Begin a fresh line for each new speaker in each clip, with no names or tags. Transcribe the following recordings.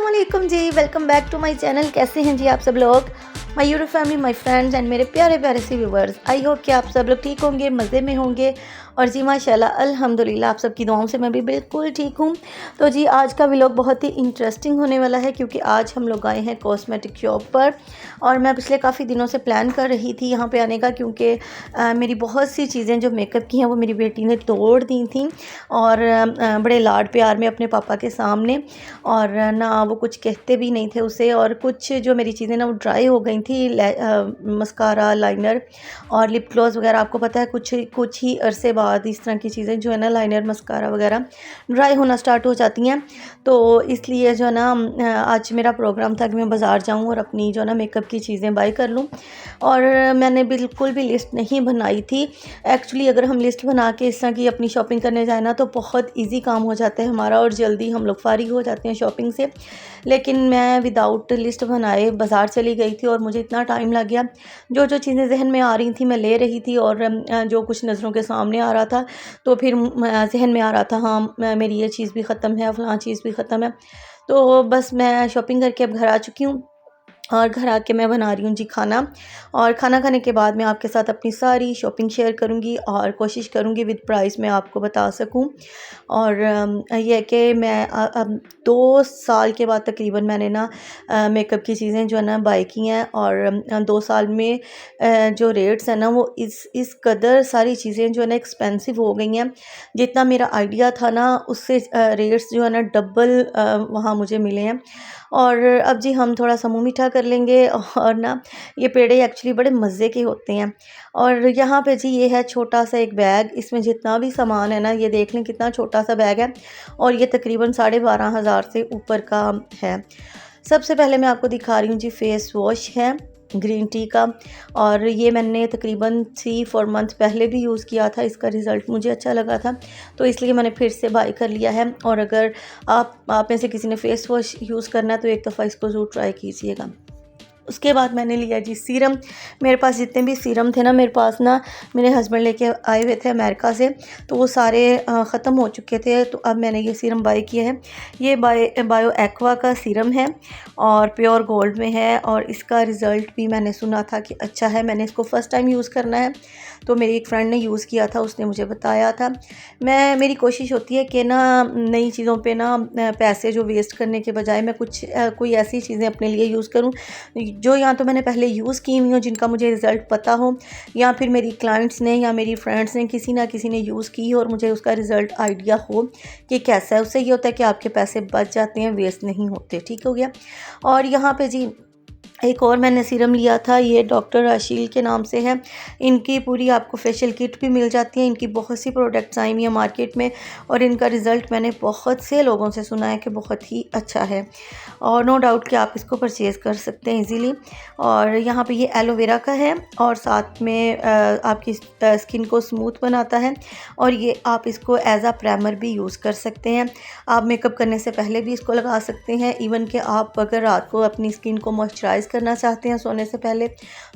अस्सलामुअलैकुम जी, welcome back to my channel. कैसे हैं जी आप सब लोग, my YouTube family, my friends and मेरे प्यारे प्यारे से व्यूवर्स। आई होप कि आप सब लोग ठीक होंगे, मज़े में होंगे। और जी माशाल्लाह अल्हम्दुलिल्लाह आप सबकी दुआओं से मैं भी बिल्कुल ठीक हूँ। तो जी आज का व्लॉग बहुत ही इंटरेस्टिंग होने वाला है, क्योंकि आज हम लोग आए हैं कॉस्मेटिक शॉप पर। और मैं पिछले काफ़ी दिनों से प्लान कर रही थी यहाँ पे आने का, क्योंकि मेरी बहुत सी चीज़ें जो मेकअप की हैं वो मेरी बेटी ने तोड़ दी थी, और बड़े लाड प्यार में अपने पापा के सामने। और ना वो कुछ कहते भी नहीं थे उसे, और कुछ जो मेरी चीज़ें ना वो ड्राई हो गई थी। मस्कारा, लाइनर और लिप ग्लॉस वगैरह, आपको पता है कुछ ही अरसे बाद इस तरह की चीज़ें जो है ना, लाइनर, मस्कारा वगैरह ड्राई होना स्टार्ट हो जाती हैं। तो इसलिए जो है ना आज मेरा प्रोग्राम था कि मैं बाज़ार जाऊं और अपनी जो है ना मेकअप की चीज़ें बाई कर लूं। और मैंने बिल्कुल भी लिस्ट नहीं बनाई थी। एक्चुअली अगर हम लिस्ट बना के इस तरह की अपनी शॉपिंग करने जाए ना, तो बहुत ईजी काम हो जाता है हमारा, और जल्दी हम लोग फारिग हो जाते हैं शॉपिंग से। लेकिन मैं विदाउट लिस्ट बनाए बाज़ार चली गई थी, और मुझे इतना टाइम लग गया। जो जो चीज़ें जहन में आ रही थी मैं ले रही थी, और जो कुछ नज़रों के सामने आ रहा था तो फिर जहन में आ रहा था, हाँ मेरी ये चीज़ भी ख़त्म है, फ़लाँ चीज़ भी ख़त्म है। तो बस मैं शॉपिंग करके अब घर आ चुकी हूँ, और घर आके मैं बना रही हूँ जी खाना। और खाना खाने के बाद मैं आपके साथ अपनी सारी शॉपिंग शेयर करूँगी, और कोशिश करूँगी विद प्राइस मैं आपको बता सकूँ। और ये है कि मैं अब 2 साल के बाद तकरीबन मैंने ना मेकअप की चीज़ें जो है ना बाई की हैं। और 2 साल में जो रेट्स हैं ना वो इस कदर सारी चीज़ें जो है ना एक्सपेंसिव हो गई हैं। जितना मेरा आइडिया था ना उससे रेट्स जो है ना डबल वहाँ मुझे मिले हैं। और अब जी हम थोड़ा सा मुँह मीठा कर लेंगे, और ना ये पेड़े एक्चुअली बड़े मज़े के होते हैं। और यहाँ पे जी ये है छोटा सा एक बैग, इसमें जितना भी सामान है ना, ये देख लें कितना छोटा सा बैग है, और ये तकरीबन 12,500 से ऊपर का है। सबसे पहले मैं आपको दिखा रही हूँ जी, फेस वॉश है ग्रीन टी का। और ये मैंने तकरीबन 3-4 मंथ पहले भी यूज़ किया था, इसका रिज़ल्ट मुझे अच्छा लगा था, तो इसलिए मैंने फिर से बाई कर लिया है। और अगर आप में से किसी ने फेस वॉश यूज़ करना है तो एक दफ़ा इसको ज़रूर ट्राई कीजिएगा। उसके बाद मैंने लिया जी सीरम। मेरे पास जितने भी सीरम थे ना, मेरे पास ना मेरे हस्बैंड लेके आए हुए थे अमेरिका से, तो वो सारे ख़त्म हो चुके थे। तो अब मैंने ये सीरम बाई किया है। ये बायो एक्वा का सीरम है, और प्योर गोल्ड में है, और इसका रिज़ल्ट भी मैंने सुना था कि अच्छा है। मैंने इसको फ़र्स्ट टाइम यूज़ करना है, तो मेरी एक फ्रेंड ने यूज़ किया था, उसने मुझे बताया था। मेरी कोशिश होती है कि ना नई चीज़ों पे ना पैसे जो वेस्ट करने के बजाय मैं कोई ऐसी चीज़ें अपने लिए यूज़ करूँ जो या तो मैंने पहले यूज़ की हुई हो, जिनका मुझे रिज़ल्ट पता हो, या फिर मेरी क्लाइंट्स ने या मेरी फ्रेंड्स ने किसी ना किसी ने यूज़ की हो और मुझे उसका रिज़ल्ट आइडिया हो कि कैसा है। उससे ये होता है कि आपके पैसे बच जाते हैं, वेस्ट नहीं होते। ठीक हो गया। और यहाँ पे जी एक और मैंने सीरम लिया था, ये डॉक्टर राशील के नाम से है। इनकी पूरी आपको फेशियल किट भी मिल जाती है। इनकी बहुत सी प्रोडक्ट्स आई हुई हैं मार्केट में, और इनका रिज़ल्ट मैंने बहुत से लोगों से सुना है कि बहुत ही अच्छा है, और नो डाउट कि आप इसको परचेज़ कर सकते हैं इजीली। और यहाँ पे ये एलोवेरा का है, और साथ में आपकी स्किन को स्मूथ बनाता है, और ये आप इसको एज आ प्राइमर भी यूज़ कर सकते हैं। आप मेकअप करने से पहले भी इसको लगा सकते हैं। इवन कि आप अगर रात को अपनी स्किन को मॉइस्चराइज़ करना चाहते हैं सोने से पहले,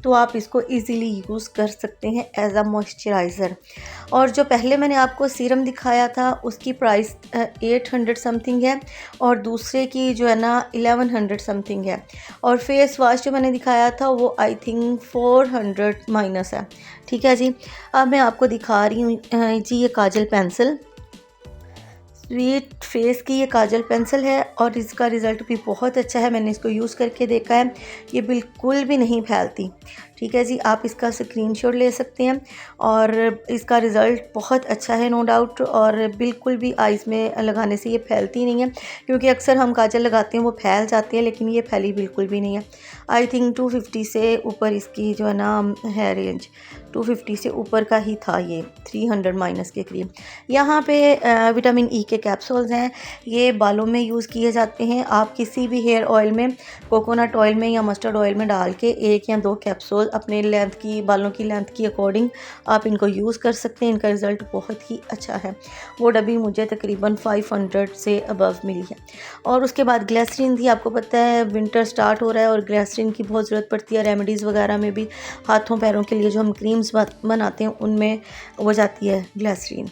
तो आप इसको इजीली यूज़ कर सकते हैं एज अ मॉइस्चराइज़र। और जो पहले मैंने आपको सीरम दिखाया था उसकी प्राइस 800 समथिंग है, और दूसरे की जो है ना 1100 समथिंग है। और फेस वॉश जो मैंने दिखाया था वो आई थिंक 400 माइनस है। ठीक है जी। अब मैं आपको दिखा रही हूँ जी, ये काजल पेंसिल, स्वीट फेस की ये काजल पेंसिल है, और इसका रिज़ल्ट भी बहुत अच्छा है। मैंने इसको यूज़ करके देखा है, ये बिल्कुल भी नहीं फैलती। ठीक है जी। आप इसका स्क्रीनशॉट ले सकते हैं, और इसका रिज़ल्ट बहुत अच्छा है नो डाउट। और बिल्कुल भी आइज़ में लगाने से ये फैलती नहीं है, क्योंकि अक्सर हम काजल लगाते हैं वो फैल जाती है, लेकिन ये फैली बिल्कुल भी नहीं है। आई थिंक 250 से ऊपर इसकी जो है ना है रेंज, 250 से ऊपर का ही था ये, 300 माइनस के करीब। यहाँ पे विटामिन ई के कैप्सूल्स हैं, ये बालों में यूज़ किए जाते हैं। आप किसी भी हेयर ऑयल में, कोकोनट ऑयल में या मस्टर्ड ऑयल में डाल के 1 या 2 कैप्सूल अपने लेंथ की, बालों की लेंथ की अकॉर्डिंग आप इनको यूज़ कर सकते हैं। इनका रिज़ल्ट बहुत ही अच्छा है। वो डब्बी मुझे तकरीबन 500 से अबव मिली है। और उसके बाद ग्लिसरीन थी। आपको पता है विंटर स्टार्ट हो रहा है, और ग्लिसरीन की बहुत ज़रूरत पड़ती है रेमेडीज़ वगैरह में भी। हाथों पैरों के लिए जो हम क्रीम्स बनाते हैं उनमें वो जाती है ग्लिसरीन।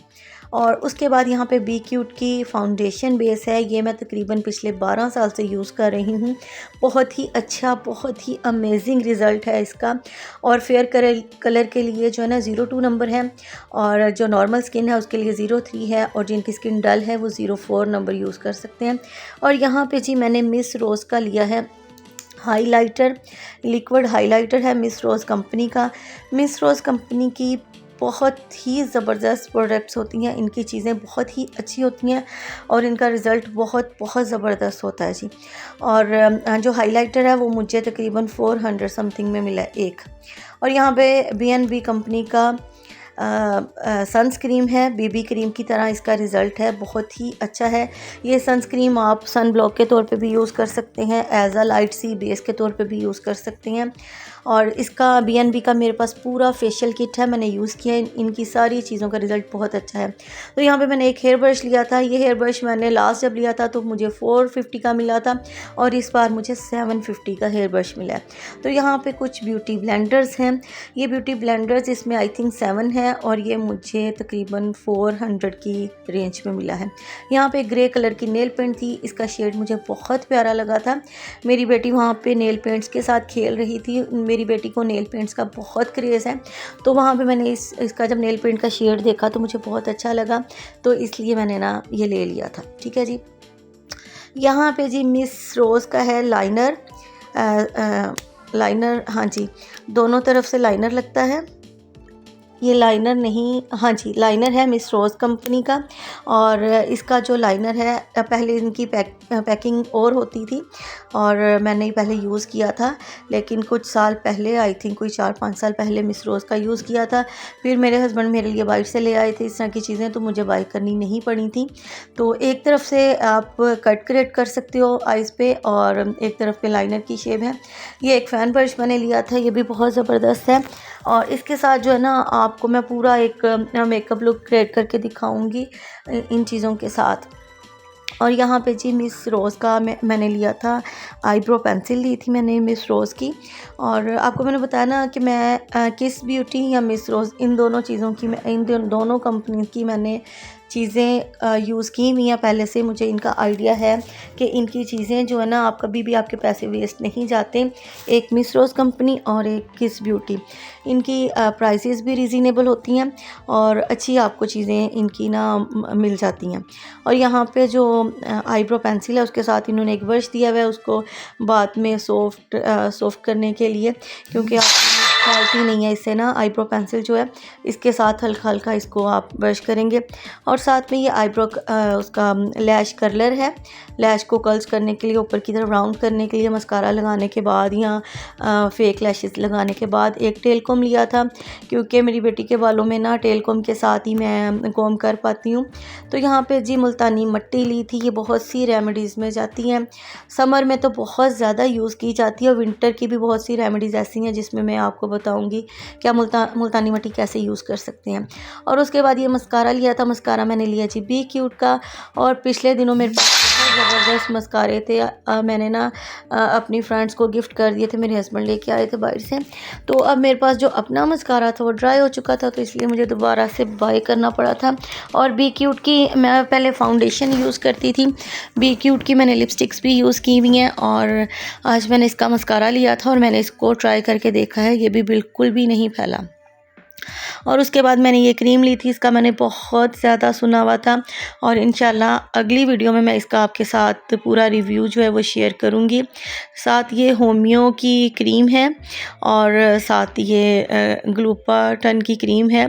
और उसके बाद यहाँ पे बी क्यूट की फाउंडेशन बेस है, ये मैं तकरीबन पिछले 12 साल से यूज़ कर रही हूँ। बहुत ही अच्छा, बहुत ही अमेजिंग रिज़ल्ट है इसका। और फेयर कलर के लिए जो है ना 02 नंबर है, और जो नॉर्मल स्किन है उसके लिए 03 है, और जिनकी स्किन डल है वो 04 नंबर यूज़ कर सकते हैं। और यहाँ पे जी मैंने मिस रोज़ का लिया है हाइलाइटर, लिक्विड हाइलाइटर है मिस रोज़ कंपनी का। मिस रोज़ कंपनी की बहुत ही ज़बरदस्त प्रोडक्ट्स होती हैं, इनकी चीज़ें बहुत ही अच्छी होती हैं और इनका रिज़ल्ट बहुत बहुत ज़बरदस्त होता है जी। और जो हाइलाइटर है वो मुझे तकरीबन 400 समथिंग में मिला है एक। और यहाँ पे B&B कंपनी का सनस्क्रीम है, बीबी क्रीम की तरह इसका रिज़ल्ट है, बहुत ही अच्छा है। ये सनस्क्रीम आप सन ब्लॉक के तौर पे भी यूज़ कर सकते हैं, as a light sea base के तौर पे भी यूज़ कर सकते हैं। और इसका B&B का मेरे पास पूरा फेशियल किट है, मैंने यूज़ किया है, इनकी सारी चीज़ों का रिज़ल्ट बहुत अच्छा है। तो यहाँ पे मैंने एक हेयर ब्रश लिया था, ये हेयर ब्रश मैंने लास्ट जब लिया था तो मुझे 450 का मिला था, और इस बार मुझे 750 का हेयर ब्रश मिला है। तो यहाँ पे कुछ ब्यूटी ब्लेंडर्स हैं, ये ब्यूटी ब्लेंडर्स इसमें आई थिंक 7 है, और ये मुझे तकरीबन 400 की रेंज में मिला है। यहाँ पे ग्रे कलर की नेल पेंट थी, इसका शेड मुझे बहुत प्यारा लगा था। मेरी बेटी वहाँ पे नेल पेंट्स के साथ खेल रही थी, मेरी बेटी को नेल पेंट्स का बहुत क्रेज़ है, तो वहाँ पे मैंने इसका जब नेल पेंट का शेड देखा तो मुझे बहुत अच्छा लगा, तो इसलिए मैंने ना ये ले लिया था। ठीक है जी। यहाँ पे जी मिस रोज़ का है लाइनर, लाइनर, हाँ जी, दोनों तरफ से लाइनर लगता है। ये लाइनर नहीं, हाँ जी लाइनर है मिस रोज़ कंपनी का। और इसका जो लाइनर है, पहले इनकी पैकिंग और होती थी और मैंने पहले यूज़ किया था, लेकिन कुछ साल पहले, आई थिंक कोई 4-5 साल पहले मिस रोज़ का यूज़ किया था। फिर मेरे हस्बैंड मेरे लिए बाहर से ले आए थे इस तरह की चीज़ें, तो मुझे बाय करनी नहीं पड़ी थी। तो एक तरफ से आप कट क्रिएट कर सकते हो आइज़ पे, और एक तरफ पे लाइनर की शेप है। ये एक फ़ैन ब्रश मैंने लिया था, ये भी बहुत ज़बरदस्त है। और इसके साथ जो है ना आपको मैं पूरा एक मेकअप लुक क्रिएट करके दिखाऊंगी इन चीज़ों के साथ। और यहाँ पे जी मिस रोज़ का मैंने लिया था आईब्रो पेंसिल, ली थी मैंने मिस रोज़ की। और आपको मैंने बताया ना कि मैं किस ब्यूटी या मिस रोज़, इन दोनों चीज़ों की, इन दोनों कंपनी की मैंने चीज़ें यूज़ की हुई हैं पहले से। मुझे इनका आइडिया है कि इनकी चीज़ें जो है ना, आप कभी भी आपके पैसे वेस्ट नहीं जाते। एक मिस रोज़ कंपनी और एक किस ब्यूटी, इनकी प्राइसेस भी रीज़नेबल होती हैं और अच्छी आपको चीज़ें इनकी ना मिल जाती हैं। और यहाँ पे जो आईब्रो पेंसिल है उसके साथ इन्होंने एक ब्रश दिया हुआ है, उसको बाद में सॉफ्ट करने के लिए, क्योंकि आप क्वालिटी नहीं है इससे ना। आईब्रो पेंसिल जो है इसके साथ हल्का हल्का इसको आप ब्रश करेंगे। और साथ में ये आईब्रो उसका लैश कर्लर है, लैश को कर्ल्स करने के लिए, ऊपर की तरफ राउंड करने के लिए। मस्कारा लगाने के बाद या फेक लैशेस लगाने के बाद एक टेल कॉम लिया था, क्योंकि मेरी बेटी के बालों में ना टेल कॉम के साथ ही मैं कॉम कर पाती हूँ। तो यहाँ पे जी मुल्तानी मट्टी ली थी, ये बहुत सी रेमेडीज़ में जाती हैं। समर में तो बहुत ज़्यादा यूज़ की जाती है, और विंटर की भी बहुत सी रेमेडीज़ ऐसी हैं जिसमें मैं आपको बताऊंगी क्या मुल्तानी मिट्टी कैसे यूज़ कर सकते हैं। और उसके बाद ये मस्कारा लिया था, मस्कारा मैंने लिया जी बी क्यूट का। और पिछले दिनों मेरे पास बहुत ज़बरदस्त मस्कारे थे, मैंने ना अपनी फ्रेंड्स को गिफ्ट कर दिए थे, मेरे हस्बैंड लेके आए थे बाहर से। तो अब मेरे पास जो अपना मस्कारा था वो ड्राई हो चुका था, तो इसलिए मुझे दोबारा से बाय करना पड़ा था। और बी क्यूट की मैं पहले फाउंडेशन यूज़ करती थी, बी क्यूट की मैंने लिपस्टिक्स भी यूज़ की हुई हैं, और आज मैंने इसका मस्कारा लिया था और मैंने इसको ट्राई करके देखा है, ये भी बिल्कुल भी नहीं फैला। और उसके बाद मैंने ये क्रीम ली थी, इसका मैंने बहुत ज़्यादा सुना हुआ था, और इंशाल्लाह अगली वीडियो में मैं इसका आपके साथ पूरा रिव्यू जो है वो शेयर करूँगी। साथ ये होमियो की क्रीम है और साथ ये ग्लूटाथियोन की क्रीम है।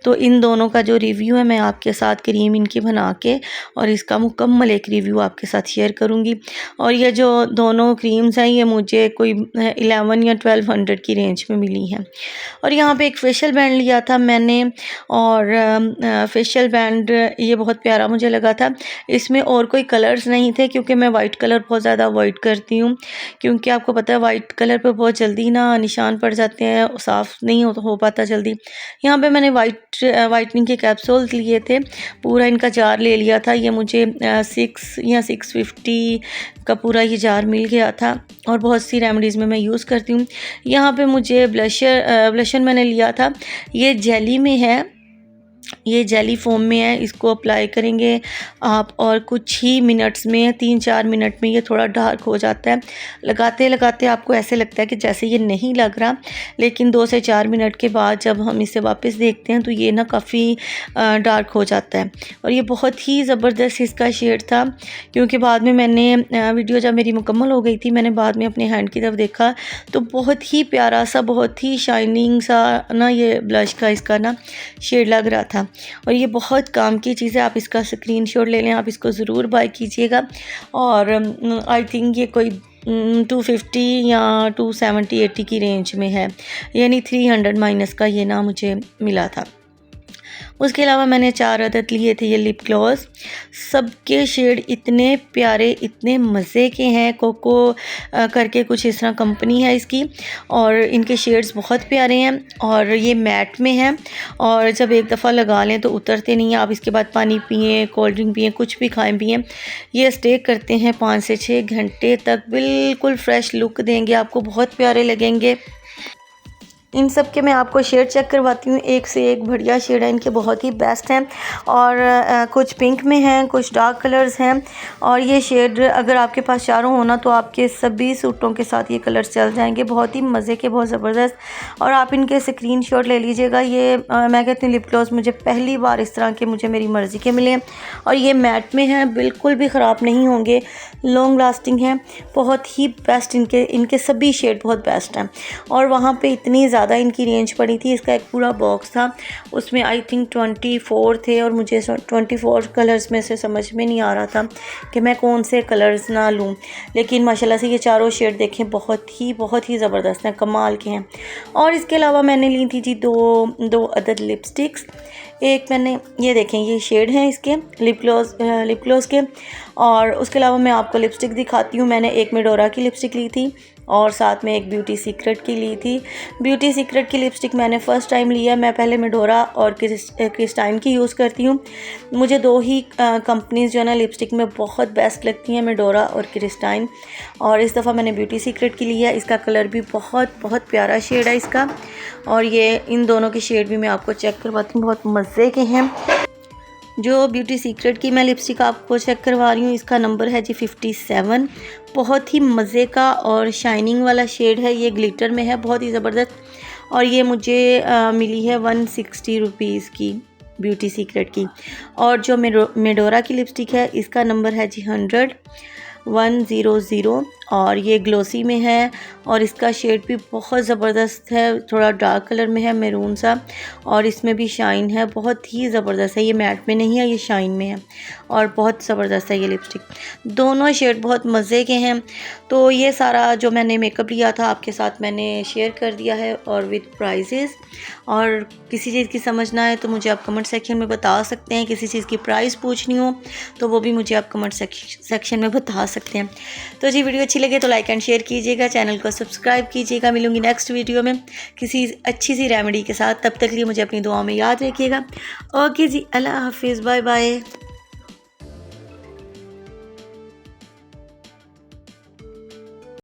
तो इन दोनों का जो रिव्यू है मैं आपके साथ क्रीम इनकी बना के और इसका मुकम्मल एक रिव्यू आपके साथ शेयर करूँगी। और ये जो दोनों क्रीम्स हैं ये मुझे कोई 11 या 1200 की रेंज में मिली हैं। और यहाँ पे एक फेशियल बैंड लिया था मैंने, और फेशियल बैंड ये बहुत प्यारा मुझे लगा था। इसमें और कोई कलर्स नहीं थे, क्योंकि मैं वाइट कलर बहुत ज़्यादा अवॉइड करती हूँ, क्योंकि आपको पता है वाइट कलर पे बहुत जल्दी ना निशान पड़ जाते हैं, साफ़ नहीं हो पाता जल्दी। यहाँ पे मैंने वाइटनिंग के कैप्सूल्स लिए थे, पूरा इनका जार ले लिया था। ये मुझे 6 या 650 का पूरा ये जार मिल गया था, और बहुत सी रेमेडीज़ में मैं यूज़ करती हूँ। यहाँ पे मुझे ब्लशर मैंने लिया था, ये जेली में है, ये जेली फोम में है, इसको अप्लाई करेंगे आप और कुछ ही मिनट्स में, 3-4 मिनट में ये थोड़ा डार्क हो जाता है। लगाते लगाते आपको ऐसे लगता है कि जैसे ये नहीं लग रहा, लेकिन 2 से 4 मिनट के बाद जब हम इसे वापस देखते हैं तो ये ना काफ़ी डार्क हो जाता है। और ये बहुत ही ज़बरदस्त इसका शेड था, क्योंकि बाद में मैंने वीडियो जब मेरी मुकम्मल हो गई थी, मैंने बाद में अपने हैंड की तरफ देखा तो बहुत ही प्यारा सा, बहुत ही शाइनिंग सा ना ये ब्लश का इसका ना शेड लग रहा था। और ये बहुत काम की चीज़ है, आप इसका स्क्रीनशॉट ले लें, आप इसको ज़रूर बाय कीजिएगा। और आई थिंक ये कोई 250 या 270-80 की रेंज में है, यानी 300 माइनस का ये ना मुझे मिला था। उसके अलावा मैंने 4 अदद लिए थे ये लिप ग्लॉस। सबके शेड इतने प्यारे, इतने मज़े के हैं। कोको करके कुछ इस तरह कंपनी है इसकी, और इनके शेड्स बहुत प्यारे हैं और ये मैट में हैं, और जब एक दफ़ा लगा लें तो उतरते नहीं हैं। आप इसके बाद पानी पिएँ, कोल्ड ड्रिंक पिएँ, कुछ भी खाएँ पिएँ, ये स्टे करते हैं 5 से 6 घंटे तक। बिल्कुल फ्रेश लुक देंगे, आपको बहुत प्यारे लगेंगे। इन सब के मैं आपको शेड चेक करवाती हूँ, एक से एक बढ़िया शेड है इनके, बहुत ही बेस्ट हैं। और कुछ पिंक में हैं, कुछ डार्क कलर्स हैं, और ये शेड अगर आपके पास चारों हो ना तो आपके सभी सूटों के साथ ये कलर्स चल जाएंगे। बहुत ही मज़े के, बहुत ज़बरदस्त। और आप इनके स्क्रीनशॉट ले लीजिएगा। ये मैं कहती हूँ लिप ग्लॉस मुझे पहली बार इस तरह के मुझे मेरी मर्ज़ी के मिले, और ये मैट में हैं, बिल्कुल भी ख़राब नहीं होंगे, लॉन्ग लास्टिंग हैं, बहुत ही बेस्ट। इनके सभी शेड बहुत बेस्ट हैं। और वहाँ पे इतनी ज़्यादा इनकी रेंज पड़ी थी, इसका एक पूरा बॉक्स था, उसमें आई थिंक 24 थे, और मुझे 24 कलर्स में से समझ में नहीं आ रहा था कि मैं कौन से कलर्स ना लूँ। लेकिन माशाल्लाह से ये चारों शेड देखें, बहुत ही ज़बरदस्त हैं, कमाल के हैं। और इसके अलावा मैंने ली थी जी दो अदद लिपस्टिक्स। एक मैंने, ये देखें, ये शेड हैं इसके लिप ग्लॉस के। और उसके अलावा मैं आपको लिपस्टिक दिखाती हूँ। मैंने एक मेडोरा की लिपस्टिक ली थी और साथ में एक ब्यूटी सीक्रेट की ली थी। ब्यूटी सीक्रेट की लिपस्टिक मैंने फ़र्स्ट टाइम लिया। मैं पहले मेडोरा और क्रिस्टाइन की यूज़ करती हूँ। मुझे 2 ही कंपनीज़ जो है ना लिपस्टिक में बहुत बेस्ट लगती हैं, मेडोरा और क्रिस्टाइन। और इस दफ़ा मैंने ब्यूटी सीक्रेट की ली है। इसका कलर भी बहुत प्यारा शेड है इसका, और ये इन दोनों के शेड भी मैं आपको चेक करवाती हूँ, बहुत मज़े के हैं। जो ब्यूटी सीक्रेट की मैं लिपस्टिक आपको चेक करवा रही हूँ, इसका नंबर है जी 57। बहुत ही मज़े का और शाइनिंग वाला शेड है, ये ग्लिटर में है, बहुत ही ज़बरदस्त। और ये मुझे मिली है 160 रुपीज़ की, ब्यूटी सीक्रेट की। और जो मेडोरा की लिपस्टिक है, इसका नंबर है जी 100, और ये ग्लोसी में है, और इसका शेड भी बहुत ज़बरदस्त है, थोड़ा डार्क कलर में है, मैरून सा, और इसमें भी शाइन है, बहुत ही ज़बरदस्त है। ये मैट में नहीं है, ये शाइन में है, और बहुत ज़बरदस्त है ये लिपस्टिक। दोनों शेड बहुत मज़े के हैं। तो ये सारा जो मैंने मेकअप लिया था आपके साथ मैंने शेयर कर दिया है, और विद प्राइजेज़। और किसी चीज़ की समझना है तो मुझे आप कमेंट सेक्शन में बता सकते हैं। किसी चीज़ की प्राइस पूछनी हो तो वो भी मुझे आप कमेंट सेक्शन में बता सकते हैं। तो जी, वीडियो अच्छी लगे तो लाइक एंड शेयर कीजिएगा, चैनल को सब्सक्राइब कीजिएगा। मिलूंगी नेक्स्ट वीडियो में किसी अच्छी सी रेमेडी के साथ। तब तक लिए मुझे अपनी दुआओं में याद रखिएगा। ओके जी, अल्लाह हाफिज़, बाय बाय।